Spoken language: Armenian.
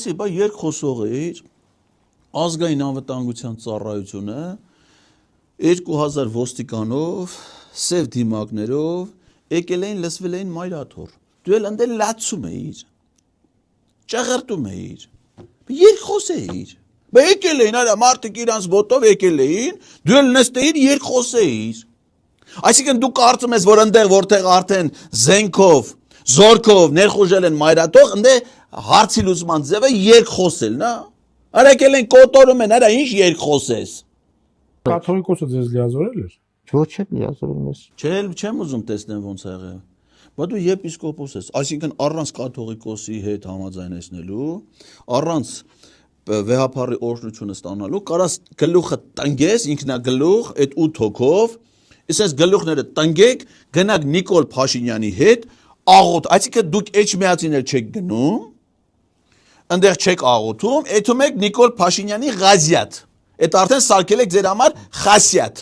լսի, բա երկխոսող էիր, ազգային անվտանգության ծառայությունը 2000 ոստիկանով, սև դիմակներով, եկել էին լսվել էին մայրաթոր, դու էլ ընդ լացում էիր, ճաղրտում էիր, երկխոս էիր, բա եկել էին, արա մարդիկ իրանց ոտով եկել էին, դու էլ նստեիր երկխոսեիր, այսինքն դու կարծում ես, որ ընդեղ որտեղ արդեն զենքով, զորքով ներխուժել են մայրաթող, ընդ հարցի լուծման ձևը երկխոսելն է, արա եկել են կոտորում են, արա ինչ երկխոս ես։ Կաթողիկոսը ձեզ լիազորել էր։ Ոչ չէ լիազորել մեզ։ Չեմ ուզում տեսնեմ ոնց է եղել։ Բա դու եպիսկոպոս ես, այսինքն առանց կաթողիկոսի հետ համաձայնեցնելու, առանց վեհապարի օրհնությունը ստանալու, կարաս գլուխը տնգես, ինքնագլուխ, այդ 8 հոգով, իսես գլուխները տնգեք, գնաք Նիկոլ Փաշինյանի հետ, աղոտ, այսինքն դուք Էջմիածիներ չեք գնում, ընդեղ չեք աղոթում, էթում եք Նիկոլ Փաշինյանի ղազիատ, այդ արդեն սարքել եք ձեր համար խասիատ,